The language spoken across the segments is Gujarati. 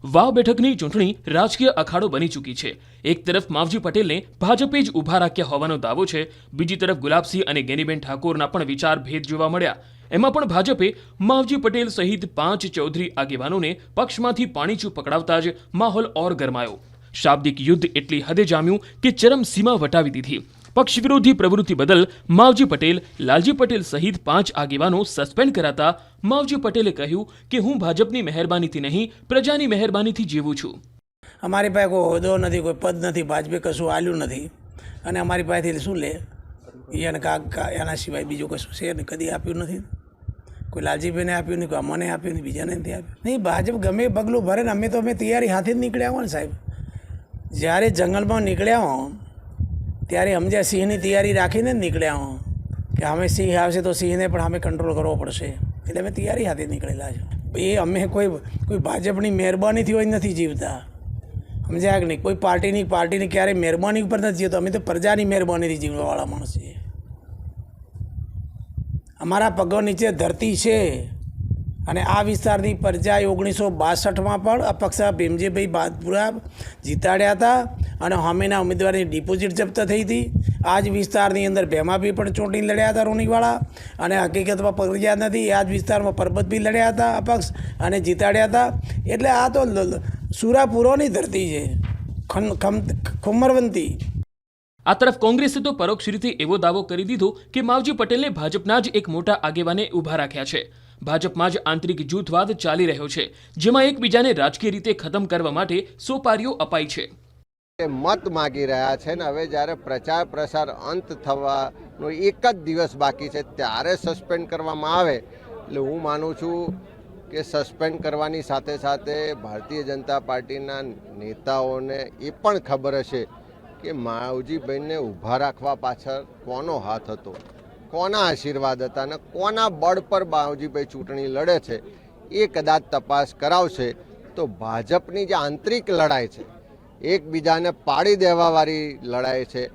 વાવ બેઠકની ચૂંટણી રાજકીય અખાડો બની ચૂકી છે। એક તરફ માવજી પટેલને ભાજપે જ ઊભા રાખ્યા હોવાનો દાવો છે, બીજી તરફ ગુલાબસિંહ અને ગેનીબેન ઠાકોરના પણ વિચાર ભેદ જોવા મળ્યા। એમાં પણ ભાજપે માવજી પટેલ સહિત 5 ચૌધરી આગેવાનોને પક્ષમાંથી પાણીચું પકડાવતા જ માહોલ ઓર ગરમાયો। શાબ્દિક યુદ્ધ એટલી હદે જામ્યું કે ચરમસીમા વટાવી દીધી। પક્ષ વિરોધી પ્રવૃત્તિ બદલ માવજી પટેલ, લાલજી પટેલ સહિત 5 આગેવાનો સસ્પેન્ડ કરાતા માવજી પટેલે કહ્યું કે હું ભાજપની મહેરબાનીથી નહીં, પ્રજાની મહેરબાનીથી જીવું છું। અમારી પાસે કોઈ હોદ્દો નથી, કોઈ પદ નથી, ભાજપે કશું આલ્યું નથી અને અમારી પાસેથી શું લે એને એના સિવાય બીજું કશું છે ને, કદી આપ્યું નથી। કોઈ લાલજીભાઈને આપ્યું નહીં, કોઈ અમને આપ્યું નહીં, બીજાને નથી આપ્યું નહીં। ભાજપ ગમે પગલું ભરે ને અમે તૈયારી હાથે જ નીકળ્યા હોય ને સાહેબ। જ્યારે જંગલમાં નીકળ્યા હો ત્યારે સમજ્યા સિંહની તૈયારી રાખીને જ નીકળ્યા હો કે અમે સિંહ આવશે તો સિંહને પણ અમે કંટ્રોલ કરવો પડશે, એટલે અમે તૈયારી હાથે નીકળેલા છે। એ અમે કોઈ ભાજપની મહેરબાનીથી હોય નથી જીવતા, સમજ્યા કે નહીં। કોઈ પાર્ટીની ક્યારેય મહેરબાની ઉપર નથી જીવતો, અમે તો પ્રજાની મહેરબાનીથી જીવવાવાળા માણસ છીએ। અમારા પગો નીચે ધરતી છે અને આ વિસ્તારની પ્રજાએ 1962માં પણ અપક્ષ ભીમજીભાઈ બાદપુરા જીતાડ્યા હતા અને સામેના ઉમેદવારની ડિપોઝિટ જપ્ત થઈ હતી। આ જ વિસ્તારની અંદર ભેમાભાઈ પણ ચૂંટણી લડ્યા હતા રોનીવાળા, અને હકીકતમાં પ્રજા નથી, આ જ વિસ્તારમાં પરબતભાઈ લડ્યા હતા અપક્ષ અને જીતાડ્યા હતા। એટલે આ તો સુરાપુરોની ધરતી છે, ખુમરવંતી। આ તરફ કોંગ્રેસે તો પરોક્ષ રીતે એવો દાવો કરી દીધો કે માવજી પટેલને ભાજપના જ એક મોટા આગેવાને ઊભા રાખ્યા છે। ભાજપમાં જ આંતરિક જૂથવાદ ચાલી રહ્યો છે, જેમાં એકબીજાને રાજકીય રીતે ખતમ કરવા માટે સોપારીઓ અપાઈ છે। મત માગી રહ્યા છે ને હવે જ્યારે પ્રચાર પ્રસાર અંત થવાનો એક જ દિવસ બાકી છે ત્યારે સસ્પેન્ડ કરવામાં આવે, એટલે હું માનું છું કે સસ્પેન્ડ કરવાની સાથે સાથે ભારતીય જનતા પાર્ટીના નેતાઓને એ પણ ખબર હશે કે માવજીભાઈને ઊભા રાખવા પાછળ કોનો હાથ હતો, કોના આશીર્વાદ હતા અને કોના બળ પર માવજીભાઈ ચૂંટણી લડે છે, એ કદાચ તપાસ કરાવશે તો ભાજપની જે આંતરિક લડાઈ છે, એકબીજાને પાડી દેવાવાળી લડાઈ છે,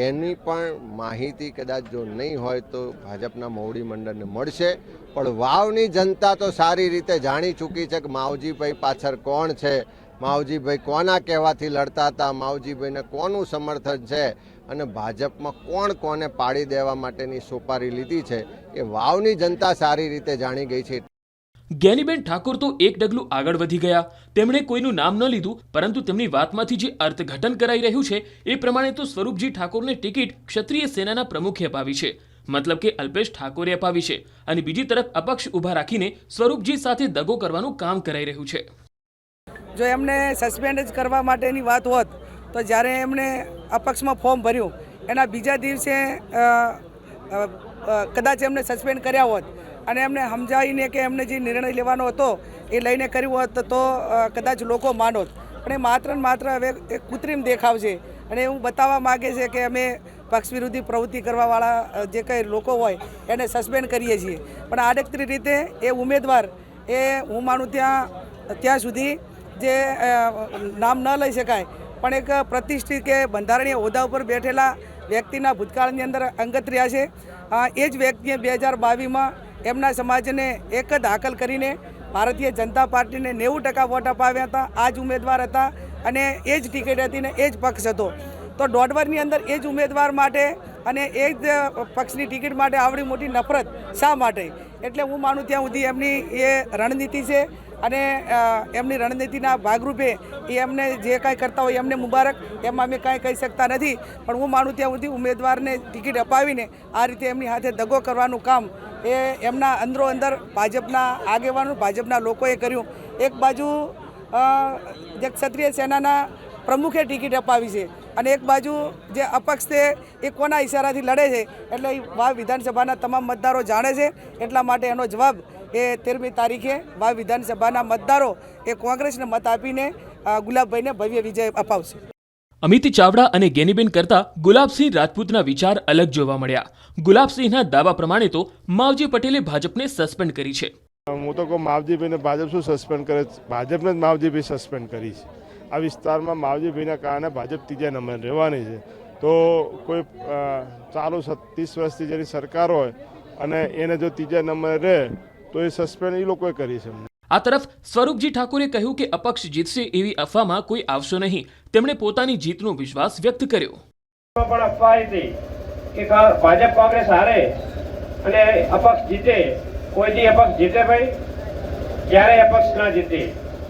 એની પણ માહિતી કદાચ જો નહીં હોય તો ભાજપના મોવડી મંડળને મળશે। પણ વાવની જનતા તો સારી રીતે જાણી ચૂકી છે કે માવજીભાઈ પાછળ કોણ છે, માવજીભાઈ કોના કહેવાથી લડતા હતા, માવજીભાઈને કોનું સમર્થન છે અને ભાજપમાં કોણ કોને પાડી દેવા માટેની સોપારી લીધી છે એ વાવની જનતા સારી રીતે જાણી ગઈ છે। ગેનીબેન ઠાકોર તો એક ડગલું આગળ વધી ગયા। તેમણે કોઈનું નામ ન લીધું, પરંતુ તેમની વાતમાંથી જે અર્થઘટન કરાઈ રહ્યું છે એ પ્રમાણે તો સ્વરૂપજી ઠાકોરને ટિકિટ ક્ષત્રિય સેનાના પ્રમુખે અપાવી છે, મતલબ કે અલ્પેશ ઠાકોરે અપાવી છે, અને બીજી તરફ અપક્ષ ઊભા રાખીને સ્વરૂપજી સાથે દગો કરવાનું કામ કરાઈ રહ્યું છે। જો એમને સસ્પેન્ડ જ કરવા માટેની વાત હોત તો જ્યારે એમણે અપક્ષમાં ફોર્મ ભર્યું એના બીજા દિવસે કદાચ એમને સસ્પેન્ડ કર્યા હોત અને એમને સમજાવીને કે એમને જે નિર્ણય લેવાનો હતો એ લઈને કર્યું હોત તો કદાચ લોકો માનોત, પણ એ માત્ર ને માત્ર હવે એક કૃત્રિમ દેખાવ છે અને એવું બતાવવા માગે છે કે અમે પક્ષ વિરોધી પ્રવૃત્તિ કરવાવાળા જે કંઈ લોકો હોય એને સસ્પેન્ડ કરીએ છીએ, પણ આડકતરી રીતે એ ઉમેદવાર એ હું માનું ત્યાં સુધી જે નામ ન લઈ શકાય પણ એક પ્રતિષ્ઠિત કે બંધારણીય હોદ્દા ઉપર બેઠેલા વ્યક્તિના ભૂતકાળની અંદર અંગત રહ્યા છે। એ જ વ્યક્તિએ 2022માં એમના સમાજને એક જ હાકલ કરીને ભારતીય જનતા પાર્ટીને 90% વોટ અપાવ્યા હતા। આ જ ઉમેદવાર હતા અને એ જ ટિકિટ હતી ને એ જ પક્ષ હતો, તો દોઢ વર્ષની અંદર એ જ ઉમેદવાર માટે અને એ જ પક્ષની ટિકિટ માટે આવડી મોટી નફરત શા માટે? એટલે હું માનું ત્યાં સુધી એમની એ રણનીતિ છે અને એમની રણનીતિના ભાગરૂપે એ એમને જે કાંઈ કરતા હોય એમને મુબારક, એમાં અમે કાંઈ કહી શકતા નથી, પણ હું માનું ત્યાં સુધી ઉમેદવારને ટિકિટ અપાવીને આ રીતે એમની હાથે દગો કરવાનું કામ એ એમના અંદરો અંદર ભાજપના આગેવાનો, ભાજપના લોકોએ કર્યું। એક બાજુ જે ક્ષત્રિય સેનાના પ્રમુખે ટિકિટ અપાવી છે અને એક બાજુ જે અપક્ષ છે એ કોના ઇશારાથી લડે છે, એટલે વાવ વિધાનસભાના તમામ મતદારો જાણે છે, એટલા માટે એનો જવાબ એ 13મી તારીખે વાવ વિધાનસભાના મતદારો એ કોંગ્રેસને મત આપીને ગુલાબભાઈને ભવ્ય વિજય અપાવશે। અમિત ચાવડા અને ગેનીબેન કરતા ગુલાબસિંહ રાજપૂતના વિચાર અલગ જોવા મળ્યા। ગુલાબસિંહના દાવા પ્રમાણે તો માવજી પટેલે ભાજપને સસ્પેન્ડ કરી છે। હું તો કહું માવજીભાઈને ભાજપ શું સસ્પેન્ડ કરે, ભાજપને જ માવજીભાઈ સસ્પેન્ડ કરી છે। આ વિસ્તારમાં માવજીભાઈના કારણે ભાજપ ત્રીજા નંબરે રહેવાની છે, તો કોઈ ચાલુ 30 વર્ષથી જેની સરકાર હોય અને એને જો ત્રીજા નંબરે રહે તો એ સસ્પેન્ડ એ લોકોએ કરી છે। આ તરફ સ્વરૂપજી ઠાકોરે કહ્યું કે અપક્ષ જીતશે એવી અફવામાં કોઈ આવશો નહીં. તેમણે પોતાની જીતનો વિશ્વાસ વ્યક્ત કર્યો. પણ અફવા હતી કે ભાજપ કોંગ્રેસ હારે અને અપક્ષ જીતે. કોઈ દી અપક્ષ જીતે ભાઈ? ક્યારેય અપક્ષ ના જીતે.